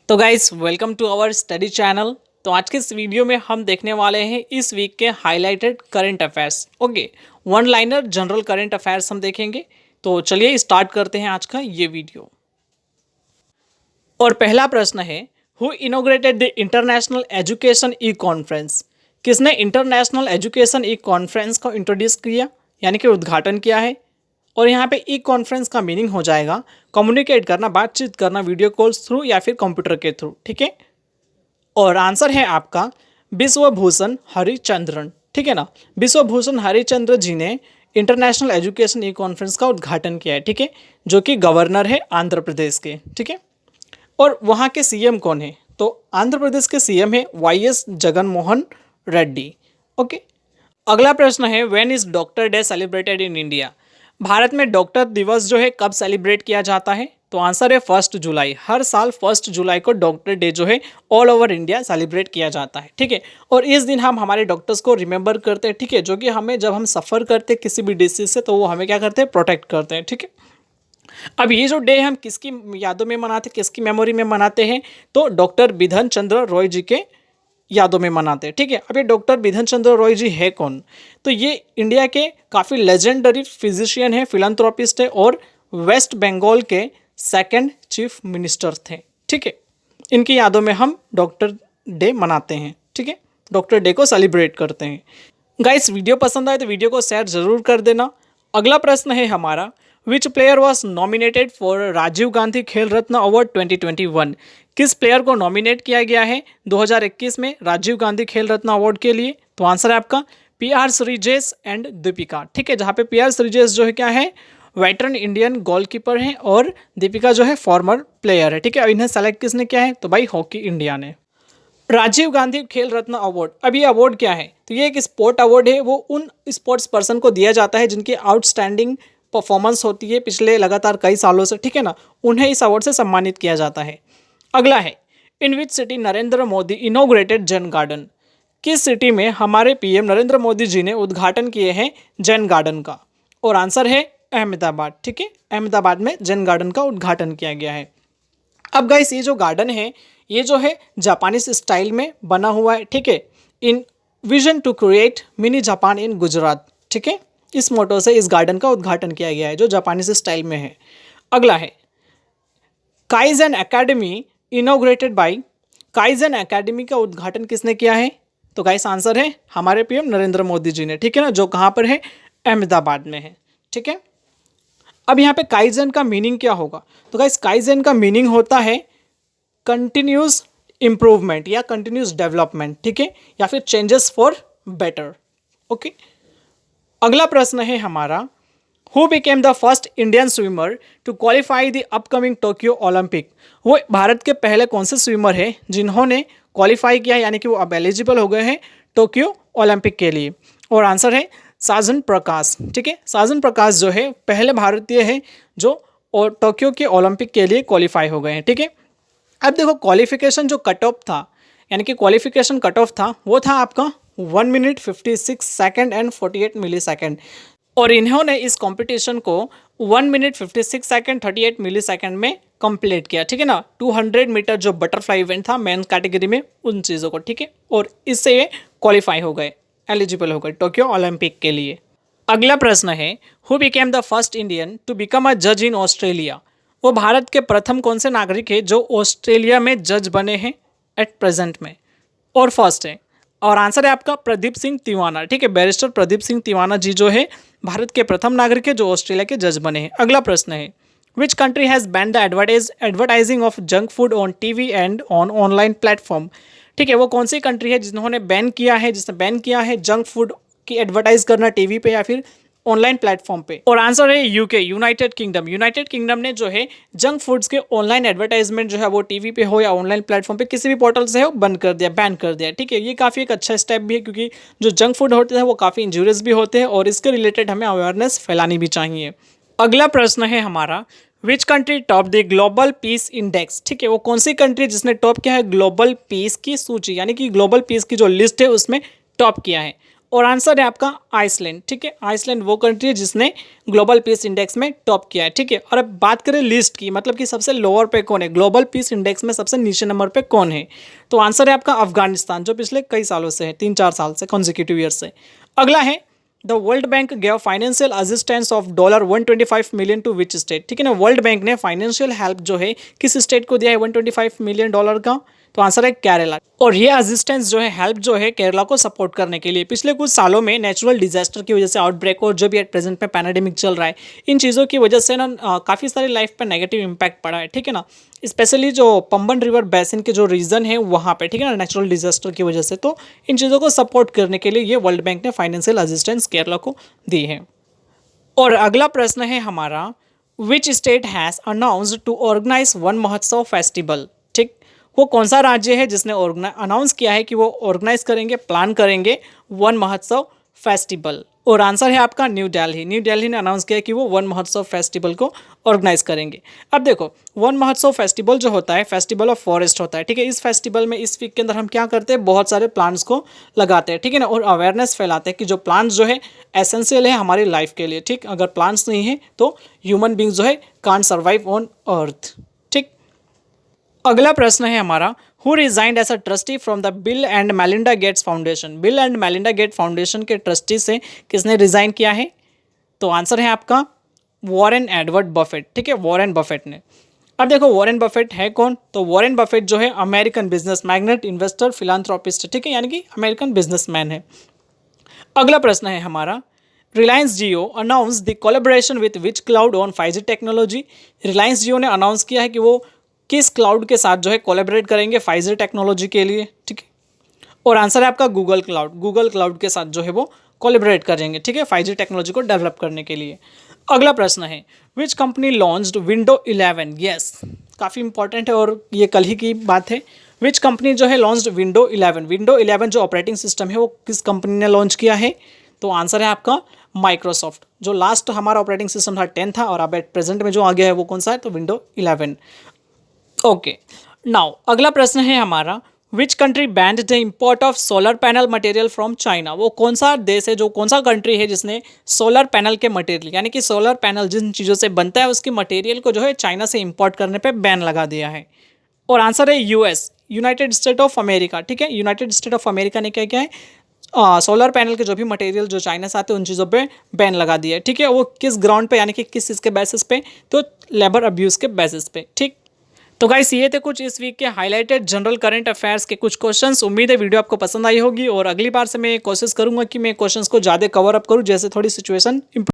तो guys welcome to our study channel. तो आज के इस वीडियो में हम देखने वाले हैं इस वीक के highlighted current affairs. Okay, one liner general current affairs हम देखेंगे। तो चलिए स्टार्ट करते हैं आज का ये वीडियो। और पहला प्रश्न है, who inaugurated the international education E conference? किसने इंटरनेशनल एजुकेशन ई कॉन्फ्रेंस को इंट्रोड्यूस किया यानी कि उद्घाटन किया है? और यहाँ पे ई कॉन्फ्रेंस का मीनिंग हो जाएगा कम्युनिकेट करना, बातचीत करना वीडियो कॉल्स थ्रू या फिर कंप्यूटर के थ्रू। ठीक है, और आंसर है आपका विश्वभूषण हरिचंद्रन। ठीक है ना, विश्वभूषण हरिचंद्र जी ने इंटरनेशनल एजुकेशन ई कॉन्फ्रेंस का उद्घाटन किया है। ठीक है, जो कि गवर्नर है आंध्र प्रदेश के। ठीक है, और वहाँ के सीएम कौन है? तो आंध्र प्रदेश के सीएम है वाईएस जगनमोहन रेड्डी। ओके, अगला प्रश्न है, when is doctor day celebrated in India? Bharat में डॉक्टर दिवस जो है कब सेलिब्रेट किया जाता है? तो आंसर है 1 जुलाई। हर साल 1 जुलाई को डॉक्टर डे जो है ऑल ओवर इंडिया सेलिब्रेट किया जाता है। ठीक है, और इस दिन हम हमारे डॉक्टर्स को रिमेंबर करते हैं। ठीक है, जो कि हमें जब हम सफ़र करते हैं किसी भी डिसीज से तो वो हमें क्या करते हैं, प्रोटेक्ट करते हैं। ठीक है, अब ये जो डे हम किसकी यादों में मनाते हैं, किसकी मेमोरी में मनाते हैं? तो डॉक्टर बिधन चंद्र रॉय जी के यादों में मनाते हैं। ठीक है, अब ये डॉक्टर बिधन चंद्र रॉय जी है कौन? तो ये इंडिया के काफ़ी लेजेंडरी फिजिशियन है, फिलंथ्रोपिस्ट है और वेस्ट बंगाल के सेकंड चीफ मिनिस्टर थे। ठीक है, इनकी यादों में हम डॉक्टर डे मनाते हैं। ठीक है, डॉक्टर डे को सेलिब्रेट करते हैं। गाइस, वीडियो पसंद आए तो वीडियो को शेयर जरूर कर देना। अगला प्रश्न है हमारा, which player was nominated for Rajiv Gandhi Khel Ratna award 2021? किस प्लेयर को नॉमिनेट किया गया है 2021 में राजीव गांधी खेल रत्न अवार्ड के लिए? तो आंसर है आपका पीआर श्रीजेश एंड दीपिका। ठीक है, जहाँ पे पीआर श्रीजेश जो है क्या है, वेटरन इंडियन गोलकीपर है और दीपिका जो है फॉर्मर प्लेयर है। ठीक है, इन्हें सेलेक्ट किसने किया है? तो भाई हॉकी इंडिया ने। राजीव गांधी खेल रत्न अवार्ड, अब ये अवार्ड क्या है? तो ये एक स्पोर्ट अवार्ड है। वो उन स्पोर्ट्स पर्सन को दिया जाता है जिनकी आउटस्टैंडिंग परफॉर्मेंस होती है पिछले लगातार कई सालों से। ठीक है ना, उन्हें इस अवार्ड से सम्मानित किया जाता है। अगला है, in which city Narendra Modi inaugurated Zen garden? किस सिटी में हमारे पीएम नरेंद्र मोदी जी ने उद्घाटन किए हैं जैन गार्डन का? और आंसर है अहमदाबाद। ठीक है, अहमदाबाद में जैन गार्डन का उद्घाटन किया गया है। अब गाइस, ये जो गार्डन है ये जो है जापानीज स्टाइल में बना हुआ है। ठीक है, in vision to create mini Japan in Gujarat. ठीक है, इस मोटो से इस गार्डन का उद्घाटन किया गया है जो जापानीज स्टाइल में है। अगला है, kaizen academy inaugurated by? Kaizen academy का उद्घाटन किसने किया है? तो गाइस आंसर है हमारे पीएम नरेंद्र मोदी जी ने। ठीक है ना, जो कहाँ पर है, अहमदाबाद में है। ठीक है, अब यहाँ पे काइजन का मीनिंग क्या होगा? तो गाइस काइजन का मीनिंग होता है कंटिन्यूस इम्प्रूवमेंट या कंटिन्यूस डेवलपमेंट। ठीक है, या फिर चेंजेस फॉर बेटर। ओके, अगला प्रश्न है हमारा, who became the first Indian swimmer to qualify the upcoming Tokyo Olympic? वो भारत के पहले कौन से स्विमर है जिन्होंने क्वालिफाई किया यानी कि वो अब एलिजिबल हो गए हैं टोक्यो ओलंपिक के लिए? और आंसर है साजन प्रकाश। ठीक है, साजन प्रकाश जो है पहले भारतीय है जो और टोक्यो के ओलंपिक के लिए क्वालिफाई हो गए हैं। ठीक है, अब देखो क्वालिफिकेशन जो कट ऑफ था यानी कि क्वालिफिकेशन कट ऑफ था वो था आपका 1 minute 56 second and 48 millisecond. और इन्होंने इस कंपटीशन को 1 मिनट 56 सेकेंड 38 मिली सेकेंड में कंप्लीट किया। ठीक है ना, 200 मीटर जो बटरफ्लाई इवेंट था मेन कैटेगरी में, उन चीज़ों को। ठीक है, और इससे ये क्वालिफाई हो गए, एलिजिबल हो गए टोक्यो ओलंपिक के लिए। अगला प्रश्न है, who became the first Indian to become a जज इन ऑस्ट्रेलिया? वो भारत के प्रथम कौन से नागरिक है जो ऑस्ट्रेलिया में जज बने हैं एट प्रेजेंट में? और फर्स्ट है, और आंसर है आपका प्रदीप सिंह तिवाना। ठीक है, बैरिस्टर प्रदीप सिंह तिवाना जी जो है भारत के प्रथम नागरिक है जो ऑस्ट्रेलिया के जज बने हैं। अगला प्रश्न है, which country has ban the advertising of junk food on TV and on online platform? ठीक है, वो कौन सी कंट्री है जिन्होंने बैन किया है, जिसने बैन किया है जंक फूड की एडवर्टाइज करना टीवी पे या फिर ऑनलाइन प्लेटफॉर्म पे? और आंसर है UK, United kingdom. United kingdom ने जो है जंक फूड्स के ऑनलाइन एडवर्टाइजमेंट जो है वो टीवी पे हो या ऑनलाइन प्लेटफॉर्म पे किसी भी पोर्टल से हो बंद कर दिया, बैन कर दिया। ठीक है, ये काफ़ी एक अच्छा स्टेप भी है क्योंकि जो जंक फूड होते हैं वो काफ़ी इंजूरियस भी होते हैं और इसके रिलेटेड हमें अवेयरनेस फैलानी भी चाहिए। अगला प्रश्न है हमारा, which country top the global peace index? ठीक है, वो कौन सी कंट्री जिसने टॉप किया है ग्लोबल पीस की सूची यानी कि ग्लोबल पीस की जो लिस्ट है उसमें टॉप किया है? और आंसर है आपका आइसलैंड। ठीक है, आइसलैंड वो कंट्री है जिसने ग्लोबल पीस इंडेक्स में टॉप किया है। ठीक है, और अब बात करें लिस्ट की, मतलब कि सबसे लोअर पे कौन है, ग्लोबल पीस इंडेक्स में सबसे नीचे नंबर पे कौन है, तो आंसर है आपका अफगानिस्तान, जो पिछले कई सालों से है, 3-4 साल से, कॉन्जिक्यूटिव ईयर से। अगला है the world bank gave financial assistance of $125 million to which state. ठीक है ना, वर्ल्ड बैंक ने फाइनेंशियल हेल्प जो है किस स्टेट को दिया है $125 मिलियन का, तो आंसर है केरला। और ये असिस्टेंस जो है, हेल्प जो है केरला को सपोर्ट करने के लिए, पिछले कुछ सालों में नेचुरल डिजास्टर की वजह से, आउटब्रेक और जो भी एट प्रेजेंट में पैंडेमिक चल रहा है, इन चीज़ों की वजह से ना काफ़ी सारी लाइफ पर नेगेटिव इम्पैक्ट पड़ा है। ठीक है ना, स्पेशली जो पंबन रिवर बेसिन के जो रीजन है वहाँ पे, ठीक है ना, नेचुरल डिजास्टर की वजह से, तो इन चीज़ों को सपोर्ट करने के लिए ये वर्ल्ड बैंक ने फाइनेंशियल असिस्टेंस केरला को दी है। और अगला प्रश्न है हमारा, which state has announced to organize Van Mahotsav festival. ठीक, वो कौन सा राज्य है जिसने अनाउंस किया है कि वो ऑर्गेनाइज करेंगे, प्लान करेंगे वन महोत्सव फेस्टिवल, और आंसर है आपका न्यू दिल्ली। न्यू दिल्ली ने अनाउंस किया है कि वो वन महोत्सव फेस्टिवल को ऑर्गेनाइज करेंगे। अब देखो, वन महोत्सव फेस्टिवल जो होता है, फेस्टिवल ऑफ फॉरेस्ट होता है। ठीक है, इस फेस्टिवल में, इस वीक के अंदर हम क्या करते हैं, बहुत सारे प्लांट्स को लगाते हैं। ठीक है ना, और अवेयरनेस फैलाते हैं कि जो प्लांट्स जो है एसेंशियल है हमारी लाइफ के लिए। ठीक, अगर प्लांट्स नहीं है तो ह्यूमन बींग्स जो है कांट सर्वाइव ऑन अर्थ। ठीक, अगला प्रश्न है हमारा, who resigned as a trustee from the Bill and Melinda Gates Foundation. Bill and Melinda Gate foundation के ट्रस्टी से किसने रिजाइन किया है, तो आंसर है आपका वॉरेन एडवर्ड बफेट। ठीक है, वॉरेन बफेट ने। अब देखो वॉरेन बफेट है कौन, तो वॉरेन बफेट जो है American business magnet, investor, philanthropist. ठीक है, यानी कि अमेरिकन बिजनेसमैन है। अगला प्रश्न है हमारा, Reliance Jio announce the collaboration with which cloud on 5G technology. Reliance Jio ने अनाउंस किया है कि वो किस क्लाउड के साथ जो है कोलैबोरेट करेंगे 5G टेक्नोलॉजी के लिए। ठीक है, और आंसर है आपका गूगल क्लाउड। गूगल क्लाउड के साथ जो है वो कोलैबोरेट करेंगे, ठीक है, 5G टेक्नोलॉजी को डेवलप करने के लिए। अगला प्रश्न है, which company launched window 11। Yes, काफ़ी इंपॉर्टेंट है और ये कल ही की बात है। विच कंपनी जो है लॉन्च्ड विंडो 11। विंडो 11 जो ऑपरेटिंग सिस्टम है वो किस कंपनी ने लॉन्च किया है, तो आंसर है आपका माइक्रोसॉफ्ट। जो लास्ट हमारा ऑपरेटिंग सिस्टम था 10 था, और अब एट प्रेजेंट में जो आ गया है वो कौन सा है, तो विंडो 11। ओके, नाउ अगला प्रश्न है हमारा, which country band the import of solar panel material from China. वो कौन सा देश है, जो कौन सा कंट्री है जिसने सोलर पैनल के मटेरियल, यानी कि सोलर पैनल जिन चीज़ों से बनता है उसके मटेरियल को जो है चाइना से इंपोर्ट करने पे बैन लगा दिया है, और आंसर है US, United state of America. ठीक है, यूनाइटेड स्टेट ऑफ अमेरिका ने क्या किया है, सोलर पैनल के जो भी मटेरियल जो चाइना से आते हैं उन चीज़ों पे बैन लगा दिया है। ठीक है, वो किस ग्राउंड पे, यानी कि किस चीज़ के बेसिस पे, तो लेबर अब्यूज़ के बेसिस पे। ठीक, तो गाइस ये थे कुछ इस वीक के हाईलाइटेड जनरल करंट अफेयर्स के कुछ क्वेश्चंस। उम्मीद है वीडियो आपको पसंद आई होगी, और अगली बार से मैं कोशिश करूंगा कि मैं क्वेश्चंस को ज़्यादा कवर अप करूं, जैसे थोड़ी सिचुएशन